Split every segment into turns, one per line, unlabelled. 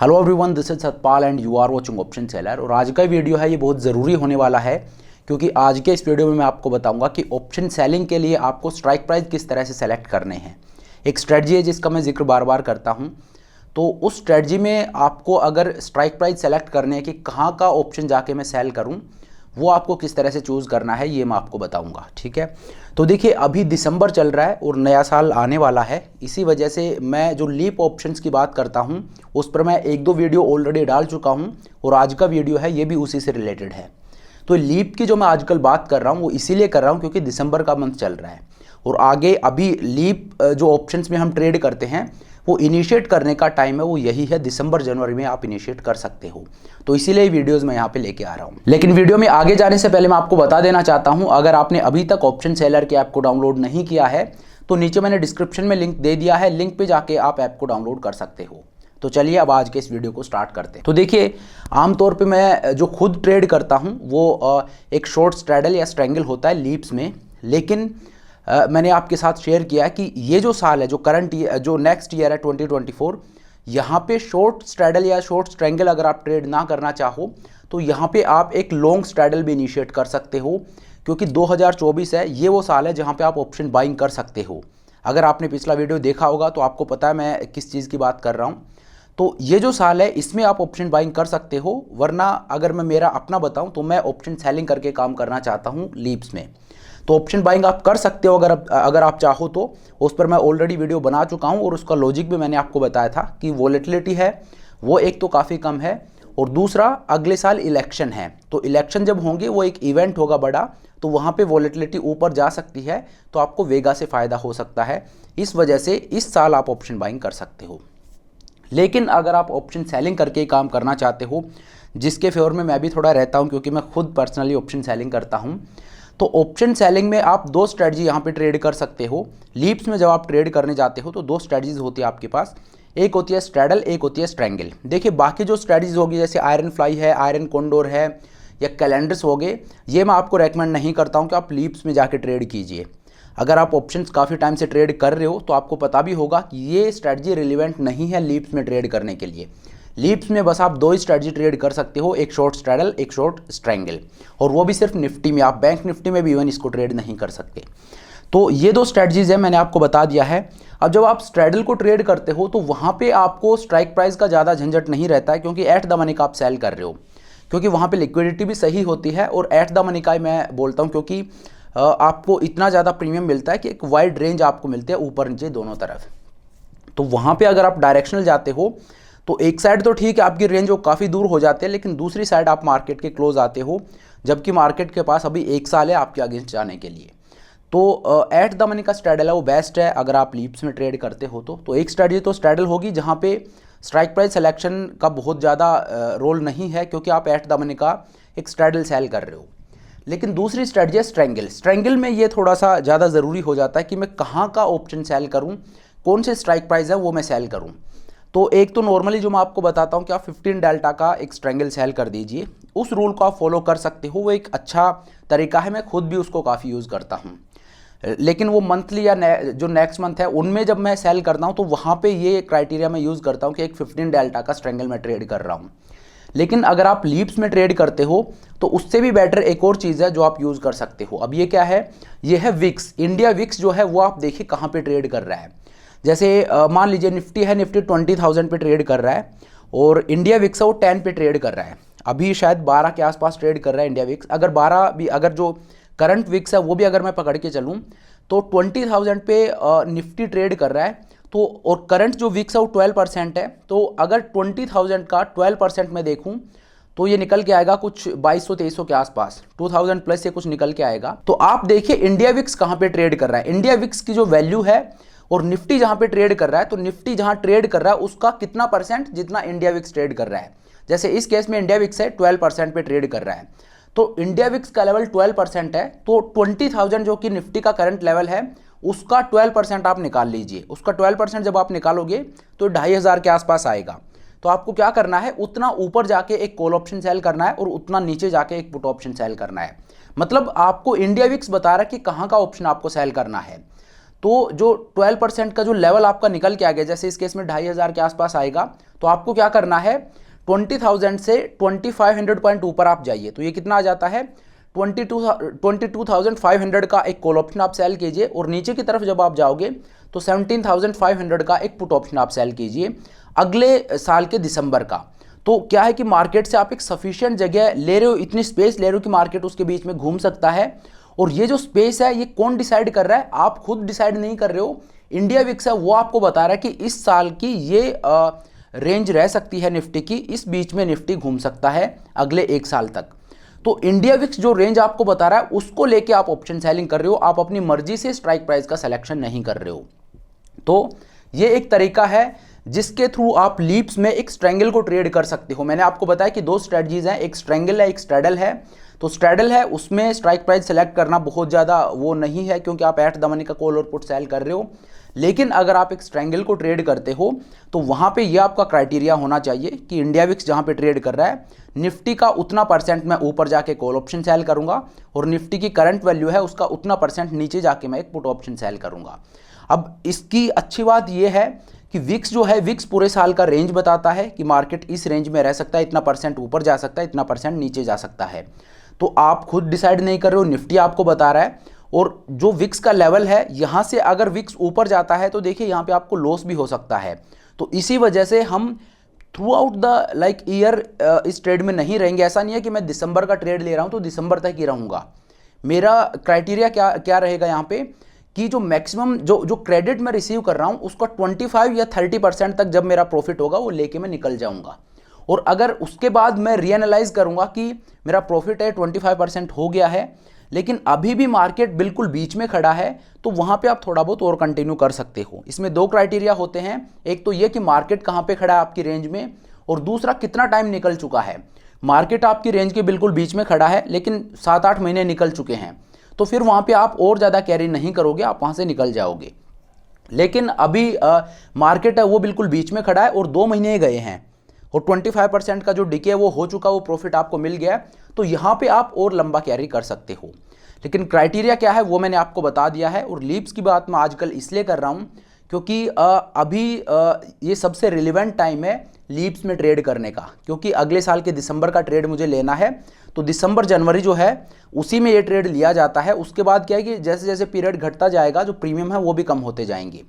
Hello everyone, this is Satpal and you are watching option seller. और आज का video है ये बहुत ज़रूरी होने वाला है, क्योंकि आज के इस वीडियो में मैं आपको बताऊंगा कि ऑप्शन सेलिंग के लिए आपको स्ट्राइक प्राइस किस तरह से सेलेक्ट करने हैं। एक स्ट्रेटजी है जिसका मैं जिक्र बार बार करता हूं। तो उस स्ट्रेटजी में आपको अगर स्ट्राइक प्राइस सेलेक्ट करने हैं कि कहाँ का ऑप्शन जाके मैं सेल करूँ, वो आपको किस तरह से चूज़ करना है ये मैं आपको बताऊंगा। ठीक है, तो देखिए अभी दिसंबर चल रहा है और नया साल आने वाला है। इसी वजह से मैं जो लीप ऑप्शंस की बात करता हूं उस पर मैं एक दो वीडियो ऑलरेडी डाल चुका हूं और आज का वीडियो है ये भी उसी से रिलेटेड है। तो लीप की जो मैं आजकल बात कर रहा हूं वो इसीलिए कर रहा हूं क्योंकि दिसंबर का मंथ चल रहा है और आगे अभी लीप जो ऑप्शंस में हम ट्रेड करते हैं वो इनिशिएट करने का टाइम है, वो यही है दिसंबर जनवरी में आप इनिशिएट कर सकते हो। तो इसीलिए वीडियोस मैं यहाँ पे लेके आ रहा हूँ। लेकिन वीडियो में आगे जाने से पहले मैं आपको बता देना चाहता हूँ, अगर आपने अभी तक ऑप्शन सेलर के ऐप को डाउनलोड नहीं किया है तो नीचे मैंने डिस्क्रिप्शन में लिंक दे दिया है, लिंक पे जाके आप ऐप को डाउनलोड कर सकते हो। तो चलिए अब आज के इस वीडियो को स्टार्ट करते हैं। तो देखिए आमतौर पर मैं जो खुद ट्रेड करता हूँ वो एक शॉर्ट स्ट्रैडल या स्ट्रैंगल होता है लीप्स में। लेकिन मैंने आपके साथ शेयर किया कि ये जो साल है, जो करंट ईयर, जो नेक्स्ट ईयर है 2024, यहाँ पे शॉर्ट स्ट्रैडल या शॉर्ट स्ट्रैंगल अगर आप ट्रेड ना करना चाहो तो यहाँ पे आप एक लॉन्ग स्ट्रैडल भी इनिशिएट कर सकते हो, क्योंकि 2024 है, ये वो साल है जहाँ पे आप ऑप्शन बाइंग कर सकते हो। अगर आपने पिछला वीडियो देखा होगा तो आपको पता है मैं किस चीज़ की बात कर रहा हूँ। तो ये जो साल है इसमें आप ऑप्शन बाइंग कर सकते हो, वरना अगर मैं मेरा अपना बताऊँ तो मैं ऑप्शन सेलिंग करके काम करना चाहता हूँ लीप्स में। तो ऑप्शन बाइंग आप कर सकते हो अगर आप चाहो तो। उस पर मैं ऑलरेडी वीडियो बना चुका हूं और उसका लॉजिक भी मैंने आपको बताया था कि वॉलेटिलिटी है वो एक तो काफ़ी कम है और दूसरा अगले साल इलेक्शन है। तो इलेक्शन जब होंगे वो एक इवेंट होगा बड़ा, तो वहाँ पे वॉलेटिलिटी ऊपर जा सकती है, तो आपको वेगा से फ़ायदा हो सकता है। इस वजह से इस साल आप ऑप्शन बाइंग कर सकते हो। लेकिन अगर आप ऑप्शन सेलिंग करके काम करना चाहते हो, जिसके फेवर में मैं भी थोड़ा रहता हूँ क्योंकि मैं खुद पर्सनली ऑप्शन सेलिंग करता हूँ, तो ऑप्शन सेलिंग में आप दो स्ट्रेटजी यहाँ पे ट्रेड कर सकते हो। लीप्स में जब आप ट्रेड करने जाते हो तो दो स्ट्रेटजीज होती है आपके पास, एक होती है स्ट्रैडल, एक होती है स्ट्रैंगल। देखिए बाकी जो स्ट्रेटजीज होगी जैसे आयरन फ्लाई है, आयरन कोंडोर है या कैलेंडर्स हो गए, ये मैं आपको रेकमेंड नहीं करता हूँ कि आप लीप्स में जाके ट्रेड कीजिए। अगर आप ऑप्शंस काफ़ी टाइम से ट्रेड कर रहे हो तो आपको पता भी होगा कि ये स्ट्रेटजी रिलेवेंट नहीं है लीप्स में ट्रेड करने के लिए। लीप्स में बस आप दो ही स्ट्रेटजी ट्रेड कर सकते हो, एक शॉर्ट स्ट्रैडल, एक शॉर्ट स्ट्रैंगल, और वो भी सिर्फ निफ्टी में। आप बैंक निफ्टी में भी इवन इसको ट्रेड नहीं कर सकते। तो ये दो स्ट्रेटजीज है, मैंने आपको बता दिया है। अब जब आप स्ट्रैडल को ट्रेड करते हो तो वहाँ पे आपको स्ट्राइक प्राइस का ज़्यादा झंझट नहीं रहता है, क्योंकि एट द मनी का आप सेल कर रहे हो, क्योंकि वहाँ पे लिक्विडिटी भी सही होती है। और एट द मनी का मैं बोलता हूँ क्योंकि आपको इतना ज़्यादा प्रीमियम मिलता है कि एक वाइड रेंज आपको मिलती है ऊपर नीचे दोनों तरफ। तो वहाँ पे अगर आप डायरेक्शनल जाते हो तो एक साइड तो ठीक है आपकी रेंज वो काफ़ी दूर हो जाती है, लेकिन दूसरी साइड आप मार्केट के क्लोज आते हो, जबकि मार्केट के पास अभी एक साल है आपके अगेंस्ट जाने के लिए। तो एट द मनी का स्ट्रैडल है वो बेस्ट है अगर आप लीप्स में ट्रेड करते हो तो एक स्ट्रैटेजी तो स्ट्रैडल होगी जहाँ पे स्ट्राइक प्राइस सिलेक्शन का बहुत ज़्यादा रोल नहीं है, क्योंकि आप एट द मनी का एक स्ट्रैडल सेल कर रहे हो। लेकिन दूसरी स्ट्रैटेजी है स्ट्रैंगल। स्ट्रैंगल में ये थोड़ा सा ज़्यादा ज़रूरी हो जाता है कि मैं कहाँ का ऑप्शन सेल करूँ, कौन से स्ट्राइक प्राइस है वो मैं सेल करूँ। तो एक तो नॉर्मली जो मैं आपको बताता हूँ कि आप 15 डेल्टा का एक स्ट्रैंगल सेल कर दीजिए, उस रूल को आप फॉलो कर सकते हो। वो एक अच्छा तरीका है, मैं खुद भी उसको काफ़ी यूज़ करता हूँ। लेकिन वो मंथली या जो नेक्स्ट मंथ है उनमें जब मैं सेल करता हूँ तो वहाँ पे ये क्राइटेरिया मैं यूज़ करता हूँ कि एक 15 डेल्टा का स्ट्रैंगल मैं ट्रेड कर रहा हूँ। लेकिन अगर आप लीप्स में ट्रेड करते हो तो उससे भी बेटर एक और चीज़ है जो आप यूज़ कर सकते हो। अब ये क्या है, ये है विक्स। इंडिया विक्स जो है वो आप देखिए कहाँ पे ट्रेड कर रहा है। जैसे मान लीजिए निफ्टी है, निफ्टी 20,000 पे ट्रेड कर रहा है और इंडिया विक्स है वो 10 पे ट्रेड कर रहा है। अभी शायद 12 के आसपास ट्रेड कर रहा है इंडिया विक्स। अगर 12 भी, अगर जो करंट विक्स है वो भी अगर मैं पकड़ के चलूँ तो 20,000 पे निफ्टी ट्रेड कर रहा है। तो और करंट जो विक्स है वो 12% है। तो अगर 20,000 का 12% मैं देखूँ तो ये निकल के आएगा कुछ 2200-2300 के आसपास, 2000 प्लस ये कुछ निकल के आएगा। तो आप देखिए इंडिया विक्स कहाँ पे ट्रेड कर रहा है, इंडिया विक्स की जो वैल्यू है और निफ्टी जहां पे ट्रेड कर रहा है, तो निफ्टी जहां ट्रेड कर रहा है उसका कितना परसेंट जितना इंडिया विक्स ट्रेड कर रहा है। जैसे इस केस में इंडिया विक्स है 12% पे ट्रेड कर रहा है, तो इंडिया विक्स का लेवल 12% है। तो 20,000 जो कि निफ्टी का करंट लेवल है उसका 12% आप निकाल लीजिए। उसका 12% जब आप निकालोगे तो 2,500 के आसपास आएगा। तो आपको क्या करना है, उतना ऊपर जाके एक कॉल ऑप्शन सेल करना है और उतना नीचे जाके एक पुट ऑप्शन सेल करना है। मतलब आपको इंडिया विक्स बता रहा है कि कहाँ का ऑप्शन आपको सेल करना है। तो जो 12% का जो लेवल आपका निकल के आ गया, जैसे इस केस में 2500 के आसपास आएगा, तो आपको क्या करना है 20,000 से 2500 पॉइंट ऊपर आप जाइए। तो ये कितना आ जाता है 22,500 का एक कॉल ऑप्शन आप सेल कीजिए, और नीचे की तरफ जब आप जाओगे तो 17,500 का एक पुट ऑप्शन आप सेल कीजिए अगले साल के दिसंबर का। तो क्या है कि मार्केट से आप एक सफिशिएंट जगह ले रहे हो, इतनी स्पेस ले रहे हो कि मार्केट उसके बीच में घूम सकता है। और ये जो स्पेस है ये कौन डिसाइड कर रहा है, आप खुद डिसाइड नहीं कर रहे हो, इंडिया विक्स है वो आपको बता रहा है कि इस साल की ये रेंज रह सकती है निफ्टी की, इस बीच में निफ्टी घूम सकता है अगले 1 साल तक। तो इंडिया विक्स जो रेंज आपको बता रहा है उसको लेके आप ऑप्शन सेलिंग कर रहे हो, आप अपनी मर्जी से स्ट्राइक प्राइस का सिलेक्शन नहीं कर रहे हो। तो ये एक तरीका है जिसके थ्रू आप लीप्स में एक स्ट्रैंगल को ट्रेड कर सकते हो। मैंने आपको बताया कि 2 स्ट्रेटजीज हैं, एक स्ट्रैंगल है, एक स्ट्रैडल है। तो स्ट्रैडल है उसमें स्ट्राइक प्राइस सेलेक्ट करना बहुत ज़्यादा वो नहीं है, क्योंकि आप एट द मनी का कॉल और पुट सेल कर रहे हो। लेकिन अगर आप एक स्ट्रैंगल को ट्रेड करते हो तो वहाँ पे ये आपका क्राइटेरिया होना चाहिए कि इंडिया विक्स जहाँ पे ट्रेड कर रहा है निफ्टी का उतना % मैं ऊपर जाके कॉल ऑप्शन सेल करूँगा, और निफ्टी की करंट वैल्यू है उसका उतना % नीचे जाके मैं एक पुट ऑप्शन सेल करूँगा। अब इसकी अच्छी बात यह है कि विक्स जो है, विक्स पूरे साल का रेंज बताता है कि मार्केट इस रेंज में रह सकता है, इतना % ऊपर जा सकता है, इतना % नीचे जा सकता है। तो आप खुद डिसाइड नहीं कर रहे हो, निफ्टी आपको बता रहा है। और जो विक्स का लेवल है, यहाँ से अगर विक्स ऊपर जाता है तो देखिए यहाँ पे आपको लॉस भी हो सकता है। तो इसी वजह से हम थ्रू आउट द ईयर इस ट्रेड में नहीं रहेंगे। ऐसा नहीं है कि मैं दिसंबर का ट्रेड ले रहा हूँ तो दिसंबर तक ही रहूँगा। मेरा क्राइटेरिया क्या रहेगा यहाँ पे कि जो मैक्सिमम जो क्रेडिट मैं रिसीव कर रहा हूँ उसका 25 या 30% तक जब मेरा प्रॉफिट होगा वो लेके मैं निकल जाऊँगा। और अगर उसके बाद मैं रीएनालाइज करूँगा कि मेरा प्रॉफिट है 25% हो गया है, लेकिन अभी भी मार्केट बिल्कुल बीच में खड़ा है, तो वहाँ पे आप थोड़ा बहुत और कंटिन्यू कर सकते हो। इसमें 2 क्राइटेरिया होते हैं, एक तो ये कि मार्केट कहाँ पे खड़ा है आपकी रेंज में, और दूसरा कितना टाइम निकल चुका है। मार्केट आपकी रेंज के बिल्कुल बीच में खड़ा है लेकिन 7-8 महीने निकल चुके हैं, तो फिर वहाँ पे आप और ज़्यादा कैरी नहीं करोगे, आप वहाँ से निकल जाओगे। लेकिन अभी मार्केट है वो बिल्कुल बीच में खड़ा है और 2 महीने गए हैं और 25% का जो डिके है वो हो चुका, वो प्रॉफिट आपको मिल गया, तो यहाँ पे आप और लंबा कैरी कर सकते हो। लेकिन क्राइटेरिया क्या है वो मैंने आपको बता दिया है। और लीप्स की बात मैं आजकल इसलिए कर रहा हूँ क्योंकि अभी ये सबसे रिलेवेंट टाइम है लीप्स में ट्रेड करने का, क्योंकि अगले साल के दिसंबर का ट्रेड मुझे लेना है। तो दिसंबर जनवरी जो है उसी में ये ट्रेड लिया जाता है। उसके बाद क्या है कि जैसे जैसे पीरियड घटता जाएगा जो प्रीमियम है वो भी कम होते जाएंगे।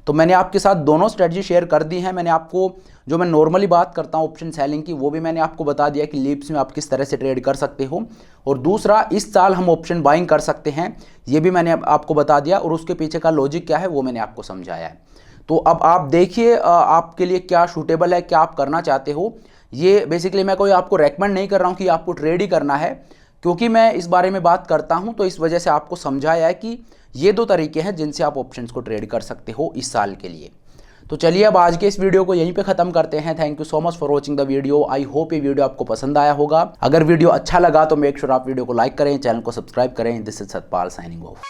तो मैंने आपके साथ दोनों स्ट्रेटजी शेयर कर दी हैं। मैंने आपको जो मैं नॉर्मली बात करता हूँ ऑप्शन सेलिंग की, वो भी मैंने आपको बता दिया कि लीप्स में आप किस तरह से ट्रेड कर सकते हो। और दूसरा, इस साल हम ऑप्शन बाइंग कर सकते हैं, ये भी मैंने आपको बता दिया, और उसके पीछे का लॉजिक क्या है वो मैंने आपको समझाया है। तो अब आप देखिए आपके लिए क्या सूटेबल है, क्या आप करना चाहते हो। ये बेसिकली मैं कोई आपको रेकमेंड नहीं कर रहा हूँ कि आपको ट्रेड ही करना है, क्योंकि मैं इस बारे में बात करता हूँ तो इस वजह से आपको समझाया है कि ये 2 तरीके हैं जिनसे आप ऑप्शंस को ट्रेड कर सकते हो इस साल के लिए। तो चलिए अब आज के इस वीडियो को यहीं पे ख़त्म करते हैं। Thank you so much for watching the video. I hope ये वीडियो आपको पसंद आया होगा। अगर वीडियो अच्छा लगा तो मेक श्योर आप वीडियो को लाइक करें, चैनल को सब्सक्राइब करें। This is Satpal signing off.